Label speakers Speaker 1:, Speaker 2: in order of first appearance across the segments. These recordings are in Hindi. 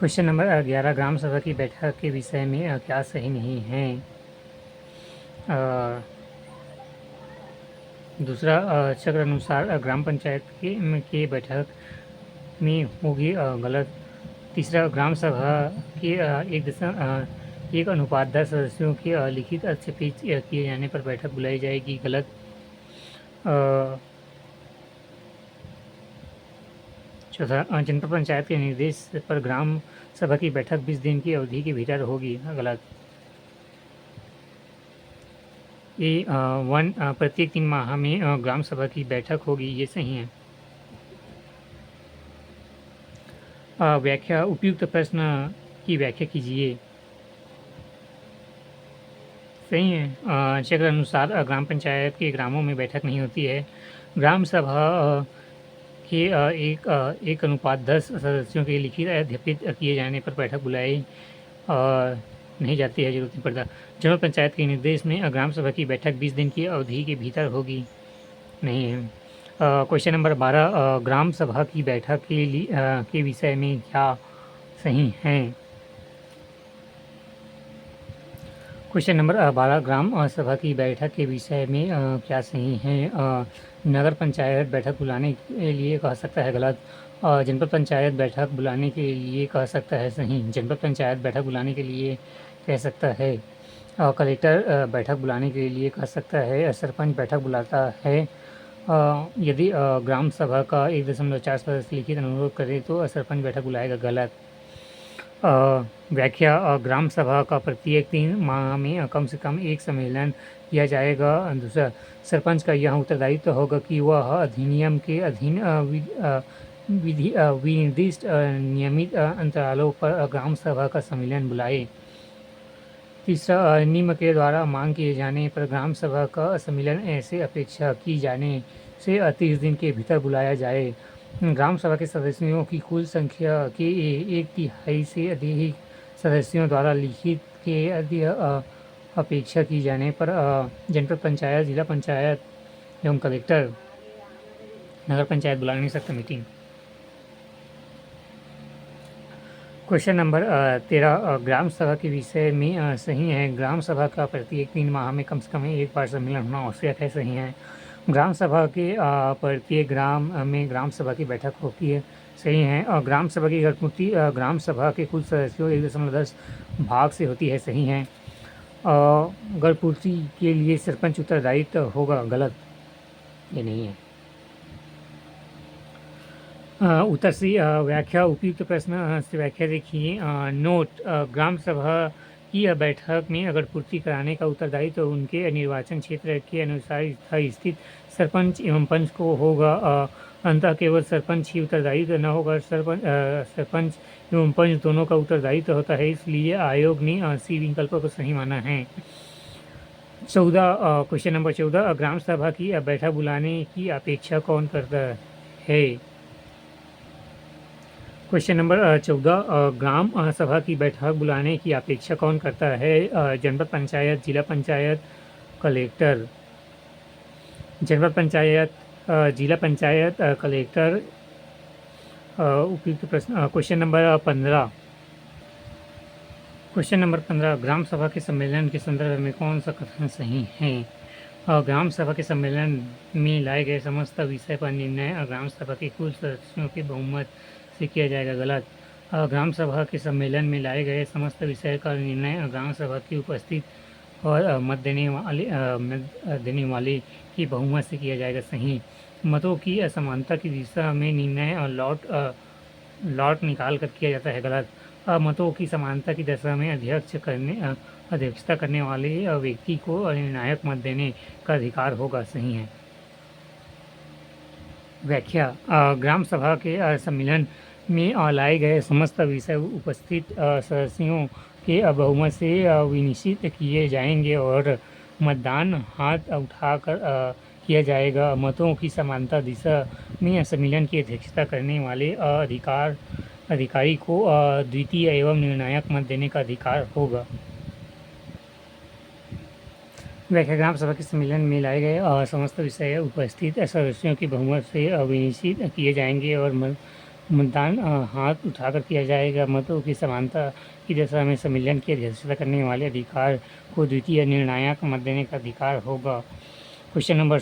Speaker 1: क्वेश्चन नंबर 11 ग्राम सभा की बैठक के विषय में क्या सही नहीं है। दूसरा, चक्र अनुसार ग्राम पंचायत के बैठक में होगी गलत। तीसरा, ग्राम सभा के 1:10 सदस्यों के लिखित हस्तक्षेप किए जाने पर बैठक बुलाई जाएगी, गलत। चौथा, जनपद पंचायत के निर्देश पर ग्राम सभा की बैठक 20 दिन की अवधि के भीतर होगी, गलत। प्रत्येक 3 माह में ग्राम सभा की बैठक होगी, ये सही है। व्याख्या, उपयुक्त प्रश्न की व्याख्या कीजिए। सही है। चक्र अनुसार ग्राम पंचायत के ग्रामों में बैठक नहीं होती है। ग्राम सभा के 1:10 सदस्यों के लिखित अध्यपित किए जाने पर बैठक बुलाई नहीं जाती है, जरूरत नहीं पड़ता। जनपद पंचायत के निर्देश में ग्राम सभा की बैठक 20 दिन की अवधि के भीतर होगी, नहीं है। क्वेश्चन नंबर 12, ग्राम सभा की बैठक के विषय में क्या सही है। क्वेश्चन नंबर 12, ग्राम सभा की बैठक के विषय में क्या सही है। नगर पंचायत बैठक बुलाने के लिए कह सकता है, गलत। जनपद पंचायत बैठक बुलाने के लिए कह सकता है, सही। जनपद पंचायत बैठक बुलाने के लिए कह सकता है। कलेक्टर बैठक बुलाने के लिए कह सकता है। सरपंच बैठक बुलाता है। यदि ग्राम सभा का 1.4 सदस्य लिखित अनुरोध करे तो सरपंच बैठक बुलाएगा, गलत। व्याख्या, ग्राम सभा का प्रत्येक 3 माह में कम से कम एक सम्मेलन किया जाएगा। दूसरा, सरपंच का यह उत्तरदायित्व होगा कि वह अधिनियम के अधीन विनिर्दिष्ट नियमित अंतरालों पर ग्राम सभा का सम्मेलन बुलाए। तीसरा, निम्न के द्वारा मांग किए जाने पर ग्राम सभा का सम्मेलन ऐसे अपेक्षा की जाने से 30 दिन के भीतर बुलाया जाए। ग्राम सभा के सदस्यों की कुल संख्या के 1/3 से अधिक सदस्यों द्वारा लिखित के अपेक्षा की जाने पर जनपद पंचायत, जिला पंचायत एवं कलेक्टर नगर पंचायत बुला नहीं सकते मीटिंग। क्वेश्चन नंबर 13, ग्राम सभा के विषय में सही है। ग्राम सभा का प्रत्येक 3 माह में कम से कम एक बार सम्मेलन होना आवश्यक है, सही है। ग्राम सभा के प्रत्येक ग्राम में ग्राम सभा की बैठक होती है, सही है। और ग्राम सभा की गठपूर्ति ग्राम सभा के कुल सदस्यों 1.10 भाग से होती है, सही है। गठपूर्ति के लिए सरपंच उत्तरदायित्व होगा, गलत, ये नहीं है। उत्तर सी, व्याख्या, उपयुक्त प्रश्न से व्याख्या देखिए। नोट, ग्राम सभा की बैठक में अगर पूर्ति कराने का उत्तरदायित्व उनके निर्वाचन क्षेत्र के अनुसार स्थित सरपंच एवं पंच को होगा। अंततः केवल सरपंच ही उत्तरदायित्व न होगा, सरपंच एवं पंच दोनों का उत्तरदायित्व होता है, इसलिए आयोग ने सी विकल्प को सही माना है। 14, क्वेश्चन नंबर 14, ग्राम सभा की बैठक बुलाने की अपेक्षा कौन करता है। क्वेश्चन नंबर 14, ग्राम सभा की बैठक बुलाने की अपेक्षा कौन करता है। जनपद पंचायत, जिला पंचायत, कलेक्टर। जनपद पंचायत, जिला पंचायत, कलेक्टर। उपयुक्त प्रश्न। क्वेश्चन नंबर 15, ग्राम सभा के सम्मेलन के संदर्भ में कौन सा कथन सही है। ग्राम सभा के सम्मेलन में लाए गए समस्त विषय पर निर्णय ग्राम सभा के कुल सदस्यों के बहुमत से किया जाएगा, गलत। ग्राम सभा के सम्मेलन में लाए गए समस्त विषय का निर्णय ग्राम सभा की उपस्थित और मत देने वाले की बहुमत से किया जाएगा, सही। मतों की असमानता की दिशा में निर्णय और लॉट निकाल कर किया जाता है, गलत। मतों की समानता की दशा में अध्यक्षता करने वाले व्यक्ति को निर्णायक मत देने का अधिकार होगा, सही है। व्याख्या, ग्राम सभा के सम्मेलन में लाए गए समस्त विषय उपस्थित सदस्यों के बहुमत से विनिश्चित किए जाएंगे और मतदान हाथ उठाकर किया जाएगा। मतों की समानता दिशा में सम्मेलन की अध्यक्षता करने वाले अधिकारी को द्वितीय एवं निर्णायक मत देने का अधिकार होगा। व्याख्या, ग्राम सभा के सम्मेलन में लाए गए समस्त विषय उपस्थित सदस्यों की बहुमत से विनिश्चित किए जाएंगे और मतदान हाथ उठाकर किया जाएगा। मतों की समानता की दशा में सम्मेलन की अध्यक्षता करने वाले अधिकार को द्वितीय निर्णायक मत देने का अधिकार होगा। क्वेश्चन नंबर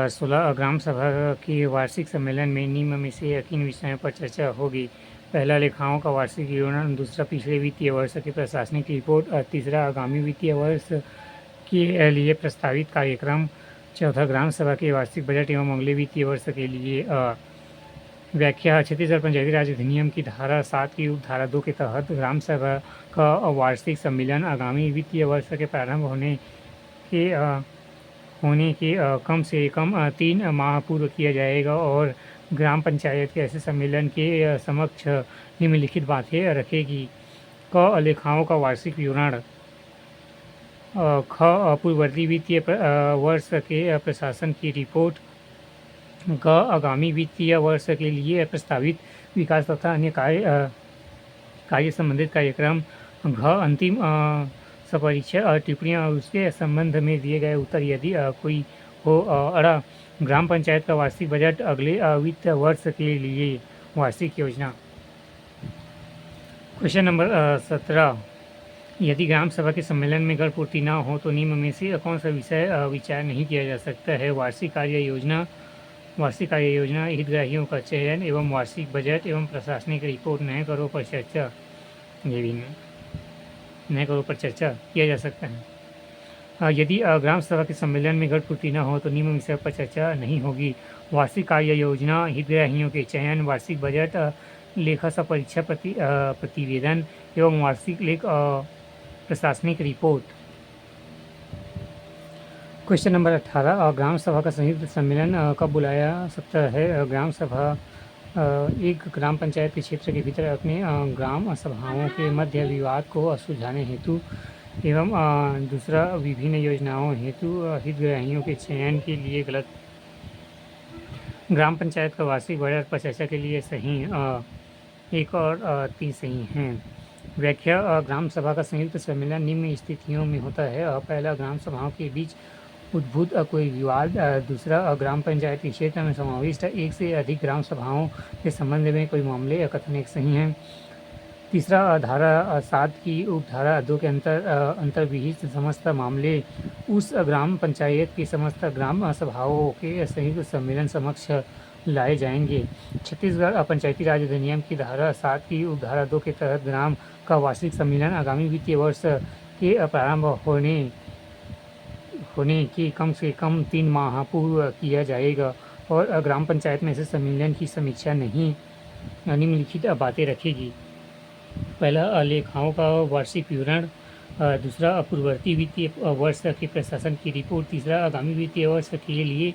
Speaker 1: 16 ग्राम सभा के वार्षिक सम्मेलन में निम्न में से किन विषयों पर चर्चा होगी? पहला, लेखाओं का वार्षिक विवरण। दूसरा, पिछले वित्तीय वर्ष की प्रशासनिक रिपोर्ट। तीसरा, आगामी वित्तीय वर्ष के लिए प्रस्तावित कार्यक्रम। चौथा, ग्राम सभा के वार्षिक बजट एवं अगले वित्तीय वर्ष के लिए व्याख्या। छत्तीसगढ़ पंचायती राज अधिनियम की धारा 7 की उपधारा 2 के तहत ग्राम सभा का वार्षिक सम्मेलन आगामी वित्तीय वर्ष के प्रारंभ होने के कम से कम 3 माह पूर्व किया जाएगा और ग्राम पंचायत के ऐसे सम्मेलन के समक्ष निम्नलिखित बातें रखेगी। क, लेखाओं का वार्षिक विवरण। ख, पूर्ववर्ती वित्तीय वर्ष के प्रशासन की रिपोर्ट। ग, आगामी वित्तीय वर्ष के लिए प्रस्तावित विकास तथा अन्य कार्य संबंधित कार्यक्रम। घ, अंतिम सपरीक्षा और टिप्पणियाँ और उसके संबंध में दिए गए उत्तर यदि कोई हो। अड़ा, ग्राम पंचायत का वार्षिक बजट, अगले वित्त वर्ष के लिए वार्षिक योजना। क्वेश्चन नंबर 17, यदि ग्राम सभा के सम्मेलन में गढ़ पूर्ति न हो तो निम्न में से कौन सा विषय विचार नहीं किया जा सकता है? वार्षिक कार्य योजना, हितग्राहियों का चयन एवं वार्षिक बजट एवं प्रशासनिक रिपोर्ट। नए करों पर चर्चा, ये भी नए करों पर चर्चा किया जा सकता है। यदि ग्राम सभा के सम्मेलन में गढ़ पूर्ति न हो तो निम्न विषय पर चर्चा नहीं होगी। वार्षिक कार्य योजना, हितग्राहियों के चयन, वार्षिक बजट, लेखा सपरीक्षा प्रतिवेदन एवं वार्षिक लेख प्रशासनिक रिपोर्ट। क्वेश्चन नंबर 18, ग्राम सभा का संयुक्त सम्मेलन कब बुलाया सकता है? ग्राम सभा एक ग्राम पंचायत के क्षेत्र के भीतर अपने ग्राम सभाओं के मध्य विवाद को सुलझाने हेतु एवं दूसरा, विभिन्न योजनाओं हेतु हितग्राहियों के चयन के लिए। गलत। ग्राम पंचायत का वार्षिक बजट पर चर्चा के लिए सही 1 और 3 सही हैं। व्याख्या, ग्राम सभा का संयुक्त सम्मेलन निम्न स्थितियों में होता है। पहला, ग्राम सभाओं के बीच उद्भूत कोई विवाद। दूसरा, ग्राम पंचायत के क्षेत्र में समाविष्ट एक से अधिक ग्राम सभाओं के संबंध में कोई मामले या कथन एक सही हैं। तीसरा, धारा 7 की उपधारा 2 के अंतर्विहित समस्त मामले उस ग्राम पंचायत की समस्त ग्राम सभाओं के संयुक्त सम्मेलन समक्ष लाए जाएंगे। छत्तीसगढ़ पंचायती राज अधिनियम की धारा 7 की उपधारा 2 के तहत ग्राम का वार्षिक सम्मेलन आगामी वित्तीय वर्ष के प्रारंभ होने के कम से कम 3 माह पूर्व किया जाएगा और ग्राम पंचायत में ऐसे सम्मेलन की समीक्षा निम्नलिखित बातें रखेगी। पहला, लेखाओं का वार्षिक विवरण। दूसरा, पूर्ववर्ती वित्तीय वर्ष के प्रशासन की रिपोर्ट। तीसरा, आगामी वित्तीय वर्ष के लिए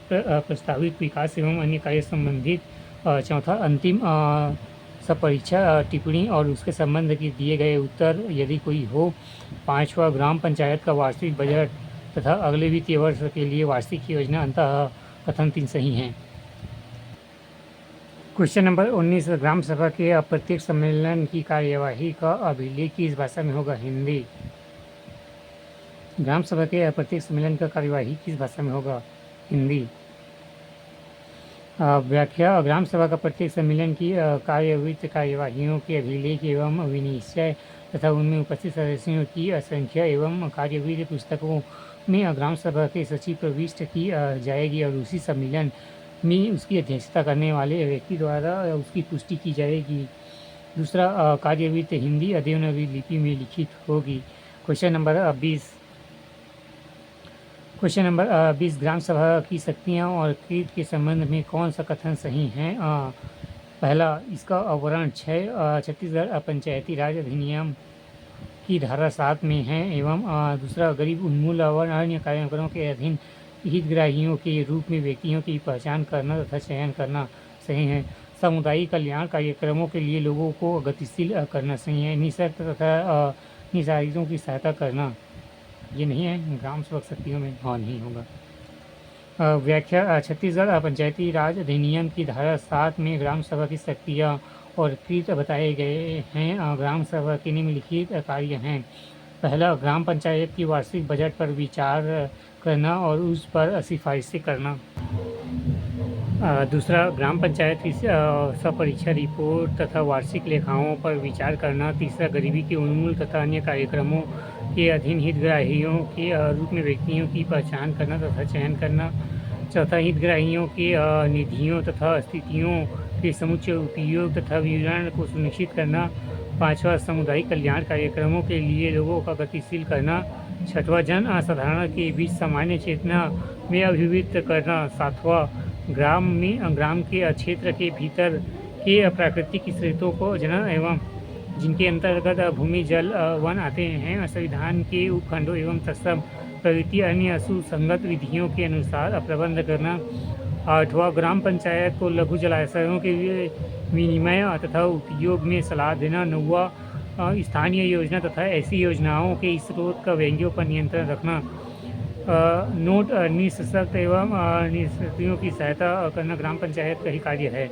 Speaker 1: प्रस्तावित विकास एवं अन्य कार्य संबंधित। चौथा, अंतिम सपरीक्षा टिप्पणी और उसके संबंध के दिए गए उत्तर यदि कोई हो। पाँचवा, ग्राम पंचायत का वार्षिक बजट तथा अगले वित्तीय वर्ष के लिए वार्षिक योजना। अंततः कथन 3 सही हैं। क्वेश्चन नंबर 19, ग्राम सभा के प्रत्येक सम्मेलन की कार्यवाही का अभिलेख किस भाषा में होगा? हिंदी। ग्राम सभा के प्रत्येक सम्मेलन का कार्यवाही किस भाषा में होगा? हिंदी। व्याख्या, ग्राम सभा का प्रत्येक सम्मेलन की कार्यवाहियों के अभिलेख एवं विनिश्चय तथा उनमें उपस्थित सदस्यों की संख्या एवं कार्यविधि पुस्तकों में ग्राम सभा के सचिव प्रविष्ट की जाएगी और उसी सम्मेलन में उसकी अध्यक्षता करने वाले व्यक्ति द्वारा उसकी पुष्टि की जाएगी। दूसरा, कार्यविधि हिंदी या देवनागरी लिपि में लिखित होगी। क्वेश्चन नंबर 20, ग्राम सभा की शक्तियाँ और कृत के संबंध में कौन सा कथन सही है? पहला, इसका आवरण 6 छत्तीसगढ़ पंचायती राज अधिनियम की धारा 7 में है एवं दूसरा, गरीब उन्मूलन और अन्य कार्यक्रमों के अधीन हितग्राहियों के रूप में व्यक्तियों की पहचान करना तथा चयन करना सही है। सामुदायिक कल्याण कार्यक्रमों के लिए लोगों को गतिशील करना सही है। निःशक्त तथा निराश्रितों की सहायता करना, ये नहीं है ग्राम सभा शक्तियों में, हाँ नहीं होगा। व्याख्या, छत्तीसगढ़ पंचायती राज अधिनियम की धारा 7 में ग्राम सभा की शक्तियाँ और कृत बताए गए हैं। ग्राम सभा के निम्नलिखित कार्य हैं। पहला, ग्राम पंचायत की वार्षिक बजट पर विचार करना और उस पर सिफारिशें करना। दूसरा ग्राम पंचायत की सपरीक्षा रिपोर्ट तथा वार्षिक लेखाओं पर विचार करना। तीसरा गरीबी के उन्मूलन तथा अन्य कार्यक्रमों के अधीन हितग्राहियों के रूप में व्यक्तियों की पहचान करना तथा चयन करना। चौथा हितग्राहियों के निधियों तथा स्थितियों के समुचित उपयोग तथा विवरण को सुनिश्चित करना। पाँचवा सामुदायिक कल्याण कार्यक्रमों के लिए लोगों का गतिशील करना। छठवां जन असाधारण के बीच सामान्य चेतना में अभिव्यक्त करना। सातवां ग्राम के क्षेत्र के भीतर के प्राकृतिक स्रोतों को जनन एवं जिनके अंतर्गत भूमि जल वन आते हैं संविधान के उपखंडों एवं तत्सम प्रवृत्ति अन्य सुसंगत विधियों के अनुसार प्रबंध करना। आठवां ग्राम पंचायत को लघु जलाशयों के विनिमय तथा उपयोग में सलाह देना। नौवां स्थानीय योजना तथा ऐसी योजनाओं के स्रोत का व्यंग्यों पर नियंत्रण रखना। नोट निःशक्त एवं निःशक्तों की सहायता करना ग्राम पंचायत का ही कार्य है।